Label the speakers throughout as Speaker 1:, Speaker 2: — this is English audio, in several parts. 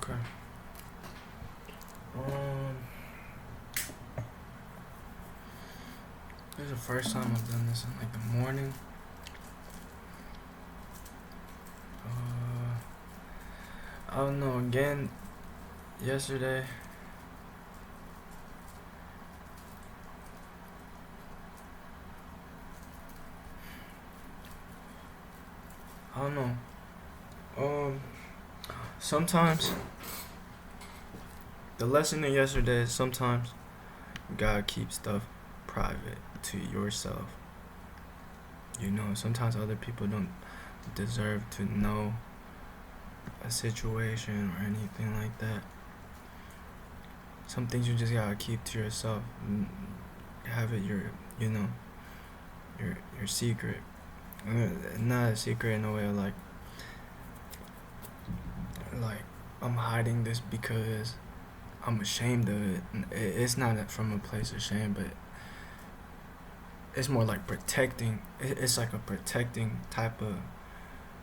Speaker 1: Okay. Um, this is the first time I've done this in like the morning. I don't know. Again, yesterday. I don't know. Sometimes the lesson of yesterday is sometimes you gotta keep stuff private to yourself. Sometimes other people don't deserve to know a situation or anything like that. Some things you just gotta keep to yourself. Have it your secret. Not a secret in a way of like I'm hiding this because I'm ashamed of it. It's not from a place of shame, but it's more like protecting. It's like a protecting type of.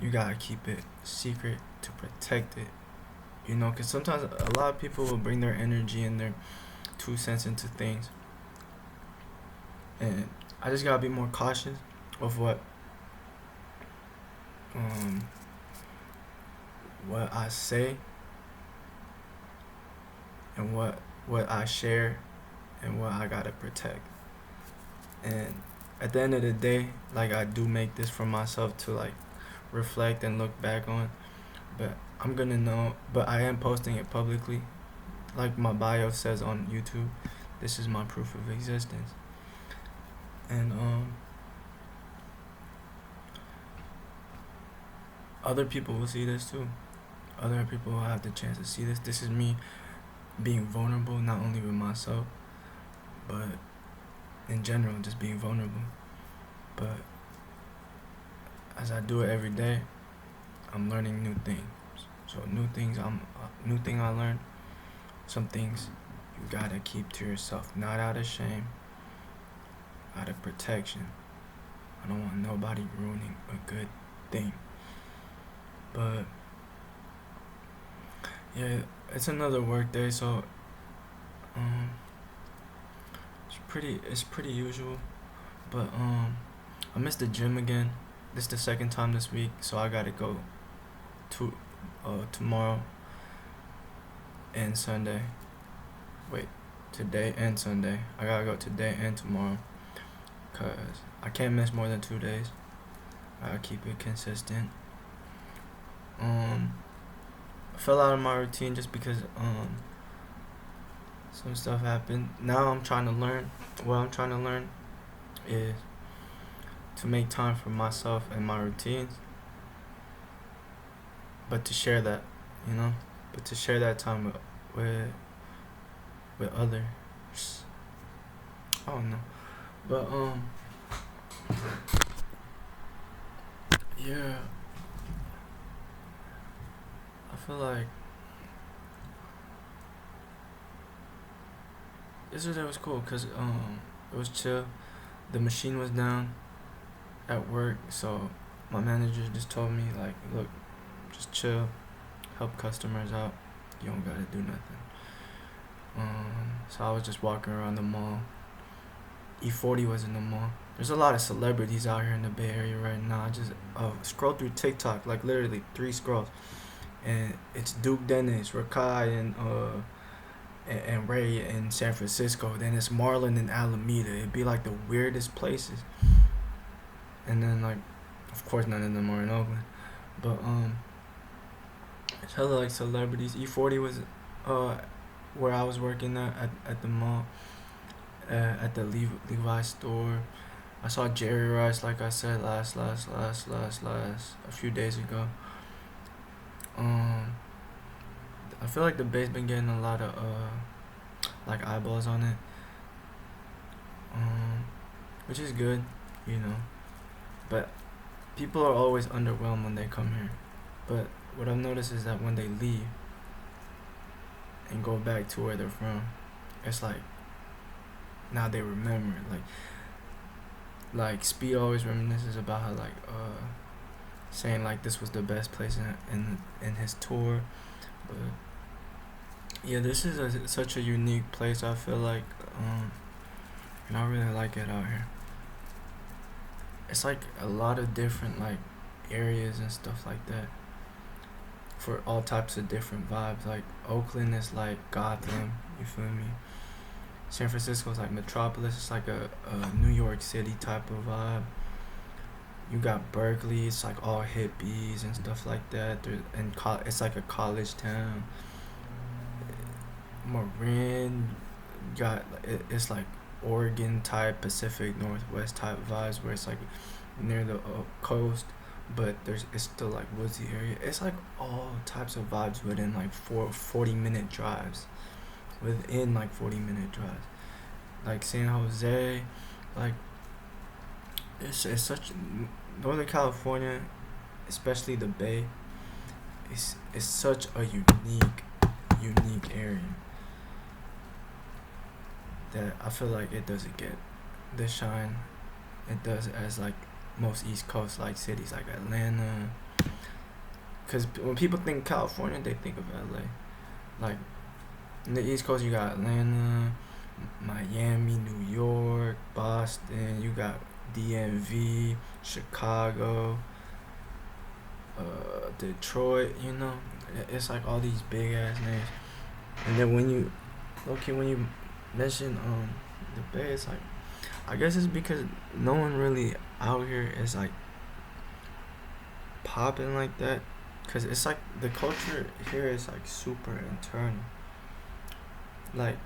Speaker 1: You gotta keep it secret to protect it. Because sometimes a lot of people will bring their energy and their 2 cents into things, and I just gotta be more cautious of um what I say and what I share and what I gotta protect. And at the end of the day, like I do make this for myself to like reflect and look back on, but I'm gonna know. But I am posting it publicly, like my bio says on YouTube. This is my proof of existence, and other people will see this too. Other people will have the chance to see this. This is me being vulnerable, not only with myself, but in general, just being vulnerable. But as I do it every day, I'm learning new things. So new thing I learned. Some things you gotta keep to yourself, not out of shame, out of protection. I don't want nobody ruining a good thing. But yeah, it's another work day, so um, it's pretty usual. But I missed the gym again. This is the second time this week, so I gotta go to tomorrow and Sunday. Wait, today and Sunday. I gotta go today and tomorrow, cause I can't miss more than 2 days. I gotta keep it consistent. I fell out of my routine just because some stuff happened. Now I'm trying to learn. What I'm trying to learn is to make time for myself and my routines, but to share that, you know, but to share that time with others. I don't know, but yeah, I feel like yesterday was cool because it was chill. The machine was down at work, so my manager just told me like, look, just chill, help customers out. You don't gotta do nothing. So I was just walking around the mall. E40 was in the mall. There's a lot of celebrities out here in the Bay Area right now. I just scroll through TikTok, like literally 3 scrolls, and it's Duke Dennis, Rakai, and Ray in San Francisco. Then it's Marlon in Alameda. It'd be like the weirdest places. And then like, of course, none of them are in Oakland, but it's hella like celebrities. E40 was where I was working at the mall, at the Levi store. I saw Jerry Rice, like I said a few days ago. I feel like the Bay's been getting a lot of like eyeballs on it, which is good, you know. But people are always underwhelmed when they come here. But what I've noticed is that when they leave and go back to where they're from, it's like now they remember it. Like Speed always reminisces about how like saying like this was the best place in his tour, but Yeah, this is such a unique place. I feel like, and I really like it out here. It's like a lot of different like areas and stuff like that for all types of different vibes. Like Oakland is like Gotham, you feel me? San Francisco is like Metropolis. It's like a New York City type of vibe. You got Berkeley. It's like all hippies and stuff like that. It's like a college town. Marin got it's like Oregon type, Pacific Northwest type vibes where it's like near the coast, but it's still like woodsy area. It's like all types of vibes within like 40-minute drives, within like 40-minute drives. Like San Jose, like it's such Northern California, especially the Bay. It's such a unique area that I feel like it doesn't get the shine it does as like most East Coast like cities like Atlanta. Because when people think California, they think of LA. Like in the East Coast, you got Atlanta, Miami, New York, Boston. You got DMV, Chicago, Detroit. You know, it's like all these big ass names. And then when you mention the Bay, it's like I guess it's because no one really out here is like popping like that. Cause it's like the culture here is like super internal. Like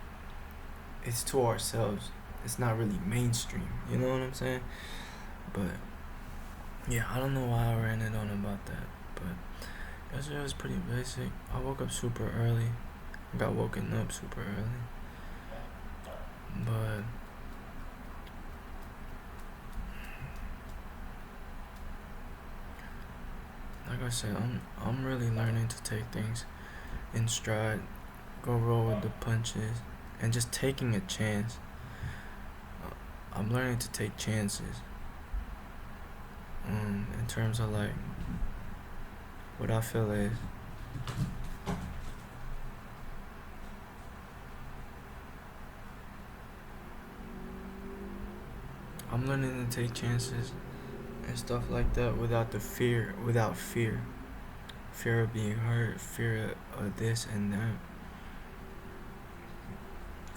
Speaker 1: it's to ourselves. It's not really mainstream. You know what I'm saying? But yeah, I don't know why I ran it on about that. But yesterday was pretty basic. I woke up super early. Got woken up super early. But like I said, I'm really learning to take things in stride, go roll with the punches, and just taking a chance. I'm learning to take chances. In terms of like what I feel is I'm learning to take chances and stuff like that without fear of being hurt, fear of this and that.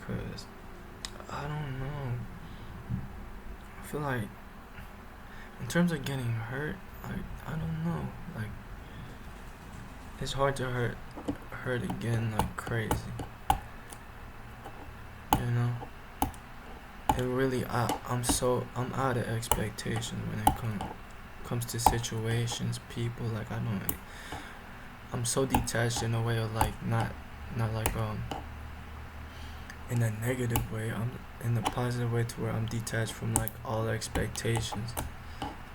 Speaker 1: Cause I don't know. I feel like in terms of getting hurt, I don't know. Like it's hard to hurt again like crazy. You know. And really, I'm out of expectations when it comes to situations, people. Like I'm so detached in a way of like not like in a negative way. I'm in a positive way to where I'm detached from like all expectations.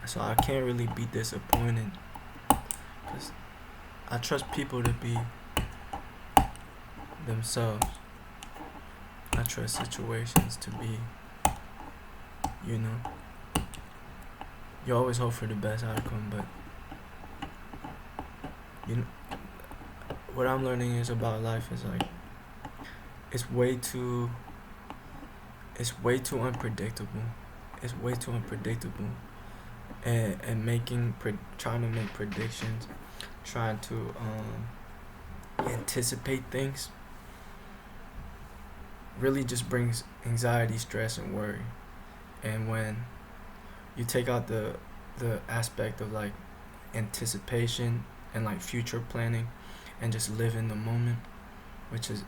Speaker 1: So I can't really be disappointed. 'Cause I trust people to be themselves. I trust situations to be, you know. You always hope for the best outcome, but you know what I'm learning is about life is like it's way too unpredictable. It's way too unpredictable, and trying to make predictions, trying to anticipate things really just brings anxiety, stress, and worry. And when you take out the aspect of like anticipation and like future planning and just live in the moment, which is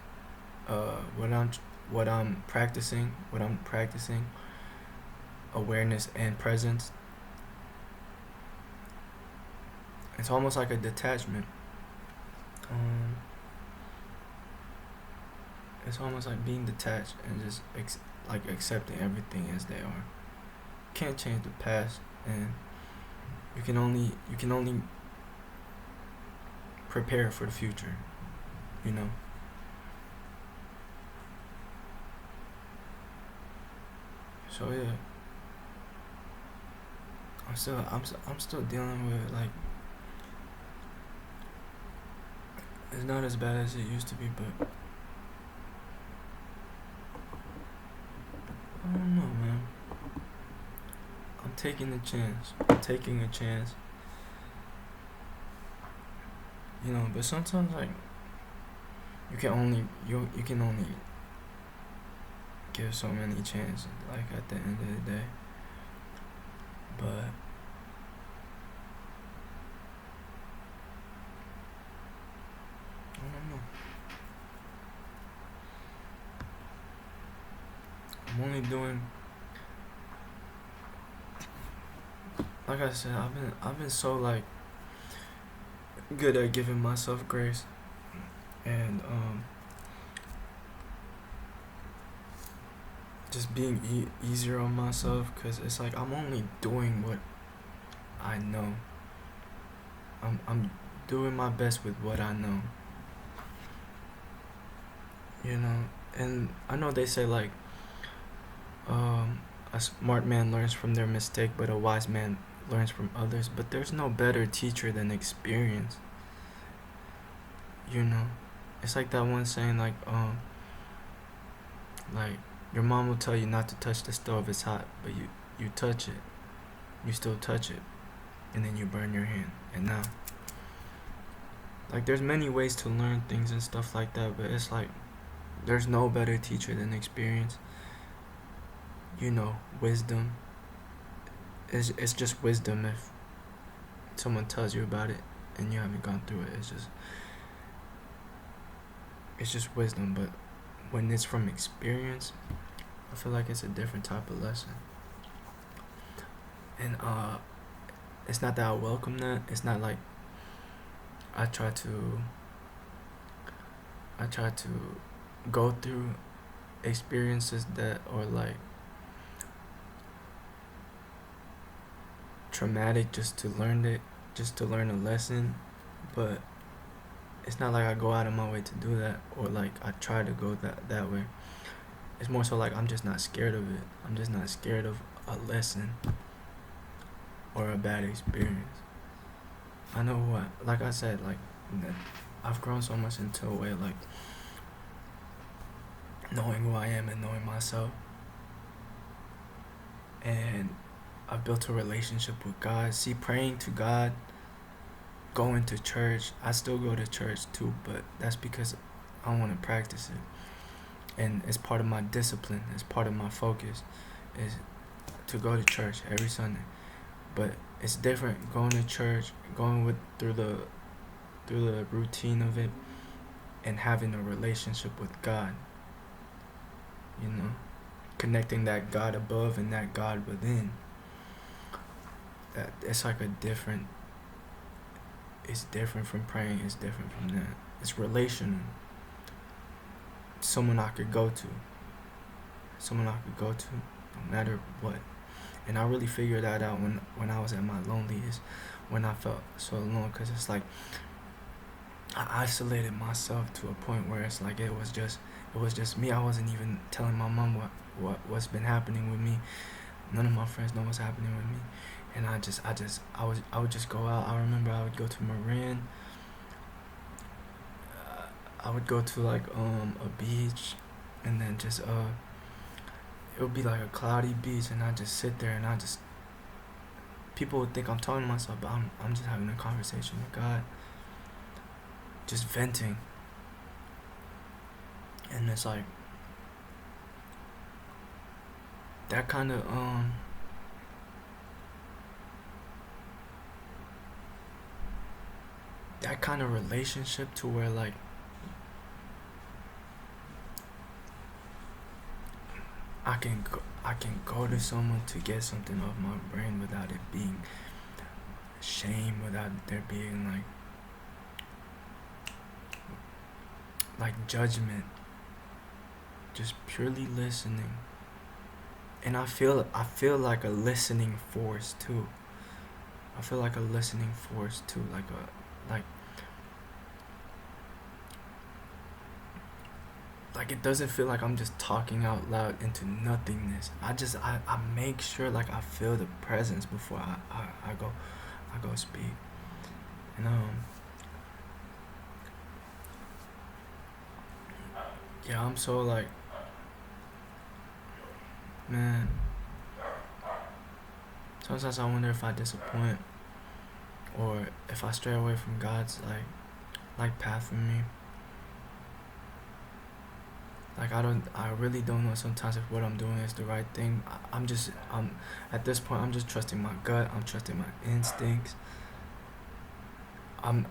Speaker 1: what I'm practicing awareness and presence. It's almost like a detachment. um it's almost like being detached and just like accepting everything as they are. Can't change the past, and you can only prepare for the future, you know. So yeah, I'm still dealing with like it's not as bad as it used to be, but taking a chance, taking a chance. But sometimes like you can only give so many chances. Like at the end of the day, but I don't know. I'm only doing, like I said, I've been so like good at giving myself grace and just being easier on myself, because it's like I'm only doing what I know. I'm doing my best with what I know. And I know they say like a smart man learns from their mistake, but a wise man learns from others. But there's no better teacher than experience. You know, it's like that one saying like your mom will tell you not to touch the stove, it's hot, but you touch it, you still touch it, and then you burn your hand. And now, like, there's many ways to learn things and stuff like that, but it's like there's no better teacher than experience. Wisdom. It's just wisdom if someone tells you about it and you haven't gone through it. It's just wisdom. But when it's from experience, I feel like it's a different type of lesson. And it's not that I welcome that. It's not like I try to go through experiences that are like traumatic just to learn a lesson. But it's not like I go out of my way to do that, or like I try to go that way. It's more so like I'm just not scared of it. I'm just not scared of a lesson or a bad experience. I know what, like I said, like I've grown so much into a way like knowing who I am and knowing myself. And I've built a relationship with God. See, praying to God, going to church. I still go to church too, but that's because I want to practice it. And it's part of my discipline. It's part of my focus is to go to church every Sunday. But it's different going to church, going through the routine of it, and having a relationship with God. Connecting that God above and that God within. That it's like it's different from praying. It's different from that. It's relational. Someone I could go to. No matter what. And I really figured that out when I was at my loneliest, when I felt so alone, because it's like I isolated myself to a point where it's like it was just me. I wasn't even telling my mom what's been happening with me. None of my friends know what's happening with me. And I would just go out. I remember I would go to Marin. I would go to like a beach, and then just it would be like a cloudy beach, and I just sit there and people would think I'm talking to myself, but I'm just having a conversation with God, just venting. And it's like that kind of relationship to where like I can go to someone to get something off my brain without it being shame, without there being like judgment, just purely listening. And I feel like a listening force too. Like it doesn't feel like I'm just talking out loud into nothingness. I make sure like I feel the presence before I go speak. And yeah, I'm so like, man, Sometimes I wonder if I disappoint or if I stray away from God's like path for me. Like I really don't know sometimes if what I'm doing is the right thing. I'm at this point I'm just trusting my gut. I'm trusting my instincts. I'm,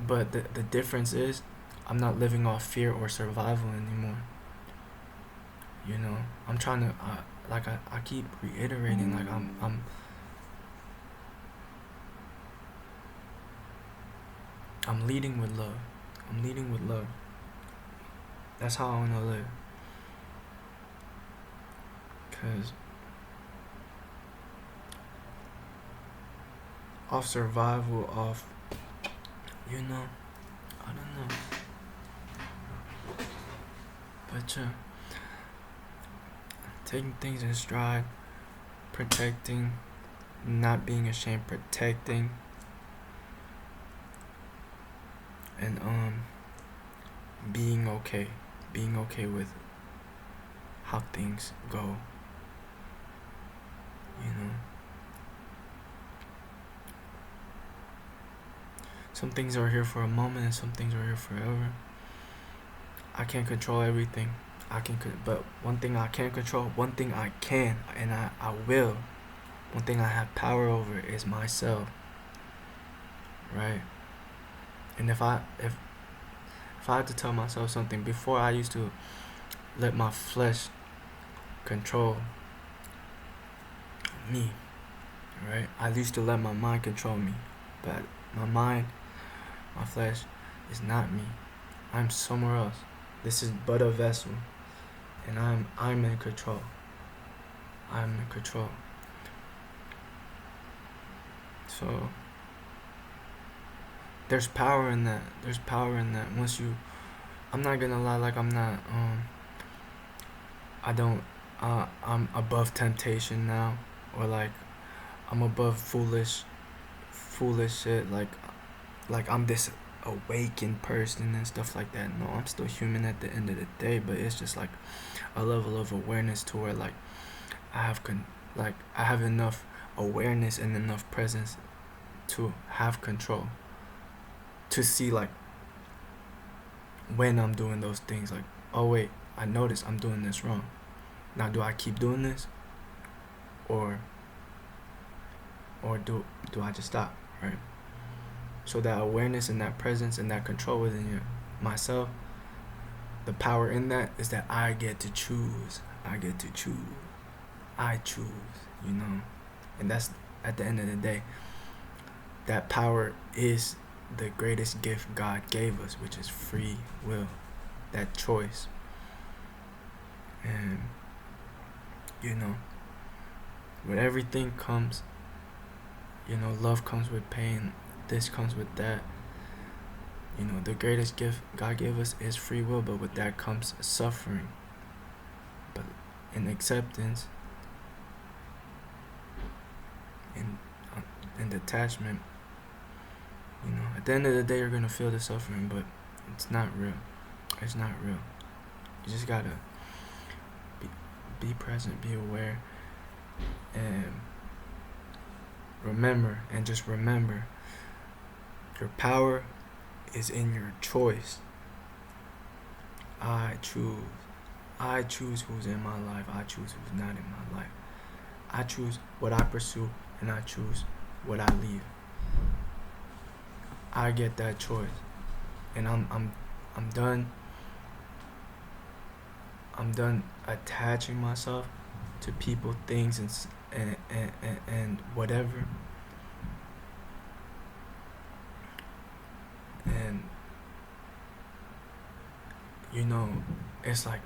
Speaker 1: but the difference is, I'm not living off fear or survival anymore. You know, I'm trying to I keep reiterating like I'm leading with love. I'm leading with love. That's how I wanna live. Cause off survival, off, you know, I don't know. But yeah, taking things in stride, protecting, not being ashamed, protecting, and being okay with how things go. You know, some things are here for a moment, and some things are here forever. I can't control everything. But one thing I can control, one thing I can, and I will. One thing I have power over is myself, right? And if I had to tell myself something, before I used to let my flesh control me, right? I used to let my mind control me, but my mind, my flesh, is not me. I'm somewhere else. This is but a vessel, and I'm in control. I'm in control. So there's power in that. There's power in that. I'm not gonna lie. Like I'm not. I don't. I'm above temptation now, or like I'm above foolish shit. Like I'm this awakened person and stuff like that. No, I'm still human at the end of the day, but it's just like a level of awareness to where like I have enough awareness and enough presence to have control, to see like when I'm doing those things, like, oh wait, I notice I'm doing this wrong. Now do I keep doing this, or do I just stop, right? So that awareness and that presence and that control within myself, the power in that is that I get to choose. I choose, you know. And that's, at the end of the day, that power is the greatest gift God gave us, which is free will, that choice. And, you know, with everything comes, you know, love comes with pain, this comes with that. You know, the greatest gift God gave us is free will, but with that comes suffering, but in acceptance, in detachment. You know, at the end of the day, you're gonna feel the suffering, but it's not real. It's not real. You just gotta be present, be aware, and remember, your power is in your choice. I choose who's in my life. I choose who's not in my life. I choose what I pursue, and I choose what I leave. I get that choice, and I'm done. I'm done attaching myself to people, things, and whatever. And you know, it's like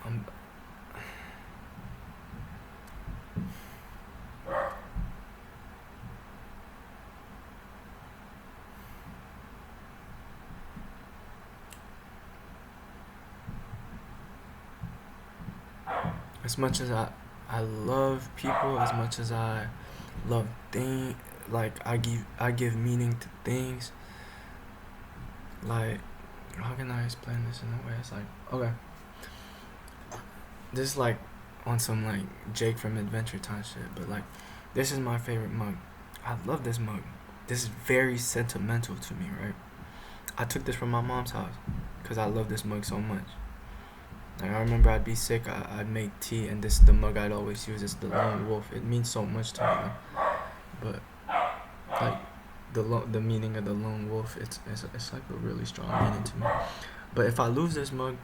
Speaker 1: I'm as much as I love people, as much as I love things, like I give meaning to things. Like, how can I explain this in a way? It's like, okay, this is like on some like Jake from Adventure Time shit, but like this is my favorite mug. I love this mug. This is very sentimental to me, right? I took this from my mom's house because I love this mug so much. Like I remember I'd be sick, I'd make tea, and this is the mug I'd always use. It's the Lone Wolf. It means so much to me. But like the meaning of the Lone Wolf, it's like a really strong meaning to me. But if I lose this mug,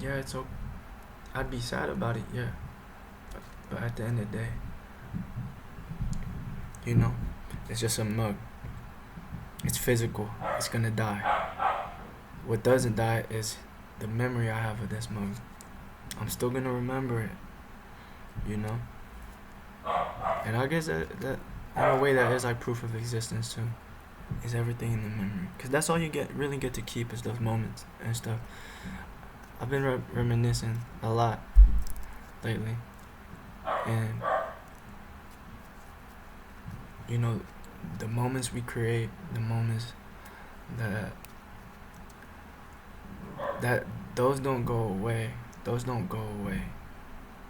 Speaker 1: yeah, it's okay. I'd be sad about it, yeah. But at the end of the day, you know, it's just a mug. It's physical. It's gonna die. What doesn't die is the memory I have of this mug. I'm still gonna remember it, you know. And I guess that in a way that is like proof of existence too. Is everything in the memory? Cause that's all you really get to keep is those moments and stuff. I've been reminiscing a lot lately, and you know, the moments we create, the moments that those don't go away. Those don't go away.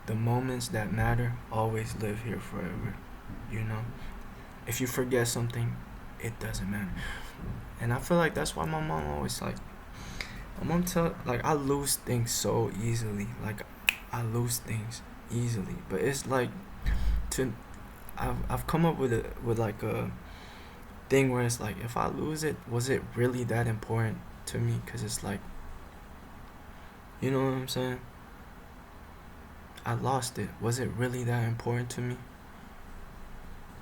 Speaker 1: The moments that matter always live here forever. You know, if you forget something, it doesn't matter. And I feel like that's why my mom always like. My mom like I lose things so easily. Like I lose things easily, but it's like to I've come up with like a thing where it's like if I lose it, was it really that important to me? Cause it's like, you know what I'm saying? I lost it. Was it really that important to me?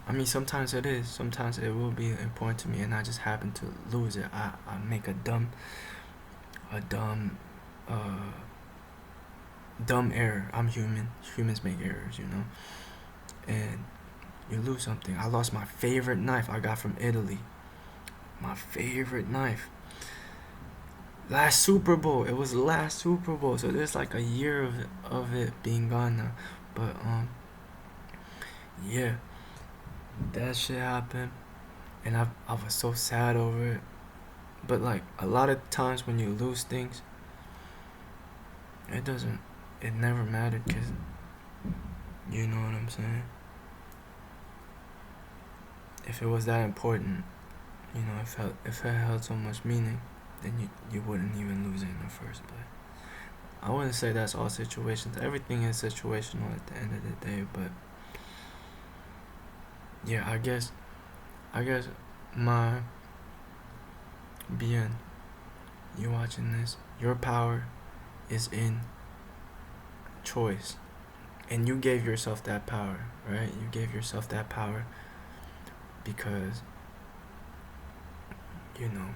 Speaker 1: I mean, sometimes it is. Sometimes it will be important to me, and I just happen to lose it. I make a dumb error. I'm human. Humans make errors, you know. And you lose something. I lost my favorite knife I got from Italy. My favorite knife. Last Super Bowl. It was last Super Bowl. So there's like a year of it being gone now. But yeah, that shit happened, and I was so sad over it. But like a lot of times when you lose things, it never mattered, cause you know what I'm saying. If it was that important, you know, if it held so much meaning, then you wouldn't even lose it in the first place. I wouldn't say that's all situations. Everything is situational at the end of the day, but yeah, I guess my bien, you watching this, your power is in choice. And you gave yourself that power, right? You gave yourself that power because, you know,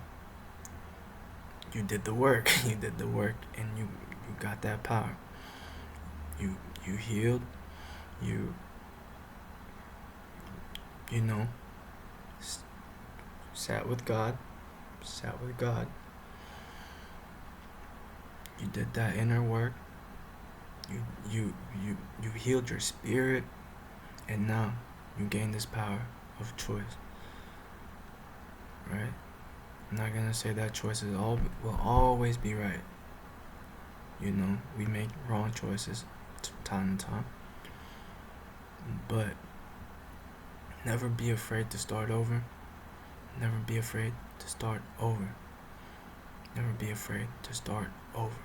Speaker 1: you did the work. You did the work, and you got that power. You healed. You know, sat with God. You did that inner work. You healed your spirit, and now you gain this power of choice. Right? I'm not gonna say that choices will always be right. You know, we make wrong choices time to time. But never be afraid to start over. Never be afraid to start over. Never be afraid to start over.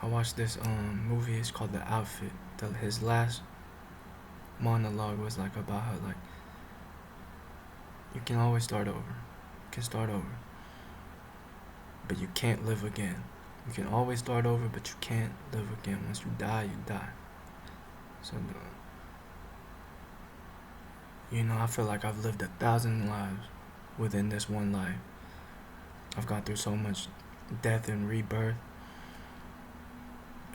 Speaker 1: I watched this movie. It's called The Outfit. His last monologue was like about how like you can always start over. You can start over, but you can't live again. You can always start over, but you can't live again. Once you die, you die. So, you know, I feel like I've lived 1,000 lives within this one life. I've gone through so much death and rebirth.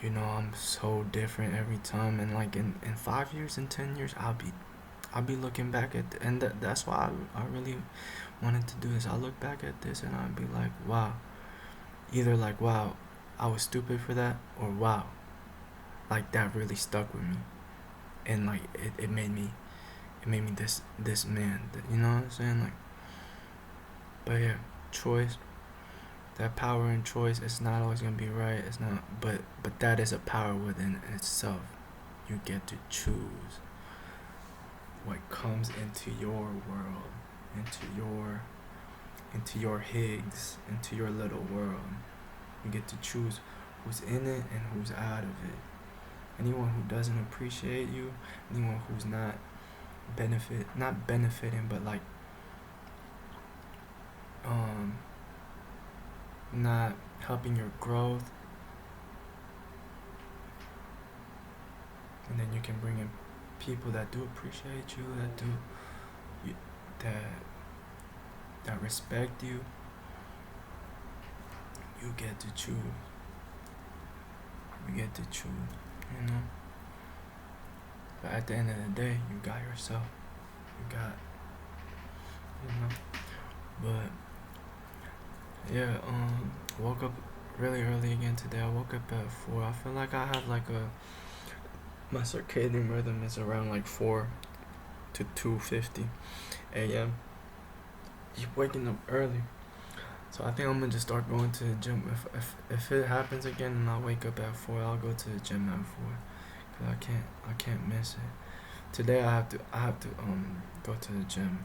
Speaker 1: You know, I'm so different every time, and like in 5 years, in 10 years, I'll be looking back at and that's why I really wanted to do this. I'll look back at this and I'll be like, wow. Either like, wow, I was stupid for that, or wow, like that really stuck with me, and like it made me this man. You know what I'm saying? Like, but yeah, choice. that power and choice, it's not always gonna be right. It's not, but that is a power within itself. You get to choose what comes into your world, into your Higgs, into your little world. You get to choose who's in it and who's out of it. Anyone who doesn't appreciate you, anyone who's not benefiting, but like not helping your growth, and then you can bring in people that do appreciate you, that respect you. You get to choose. You get to choose, you know. But at the end of the day, you got yourself. You got, you know. But yeah, woke up really early again today. I woke up at 4. I feel like I have like my circadian rhythm is around like 4 to 2:50 a.m. Keep waking up early. So I think I'm gonna just start going to the gym. If it happens again and I wake up at 4, I'll go to the gym at 4. Cause I can't miss it. Today I have to go to the gym.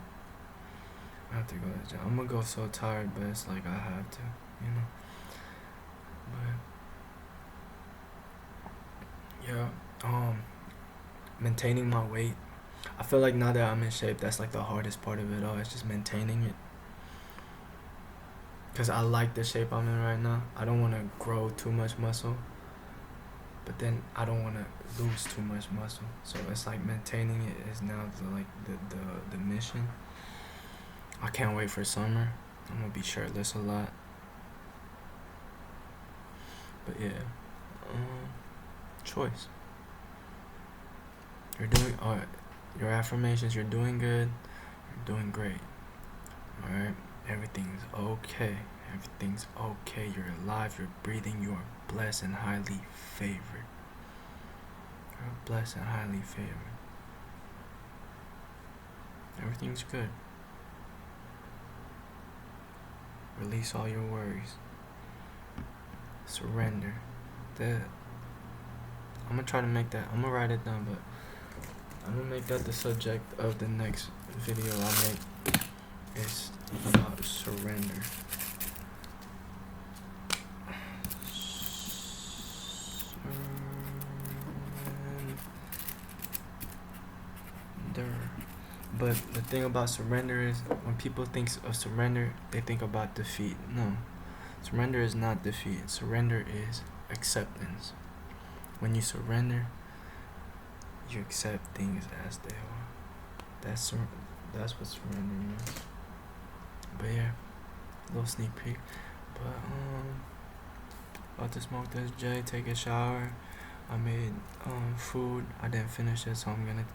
Speaker 1: I have to go to the gym. I'm gonna go so tired, but it's like I have to, you know. But yeah, maintaining my weight. I feel like now that I'm in shape, that's like the hardest part of it all. It's just maintaining it. Cause I like the shape I'm in right now. I don't want to grow too much muscle, but then I don't want to lose too much muscle. So it's like maintaining it is now the mission. I can't wait for summer. I'm gonna be shirtless a lot. But yeah, choice. You're doing your affirmations. You're doing good. You're doing great. All right. Everything's okay. Everything's okay. You're alive. You're breathing. You are blessed and highly favored. You're blessed and highly favored. Everything's good. Release all your worries. Surrender. I'm gonna try to make that. I'm gonna write it down, but I'm gonna make that the subject of the next video I make. It's about surrender. Surrender. But the thing about surrender is when people think of surrender, they think about defeat. No. Surrender is not defeat. Surrender is acceptance. When you surrender, you accept things as they are. That's what surrender means. But yeah, a little sneak peek. But about to smoke this J, take a shower. I made food. I didn't finish it, so I'm gonna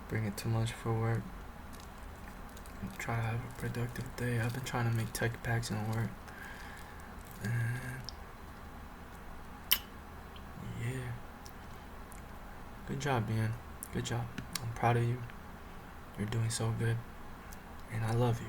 Speaker 1: bring it to lunch for work. Try to have a productive day. I've been trying to make tech packs and work. And yeah. Good job, man. Good job. I'm proud of you. You're doing so good. And I love you.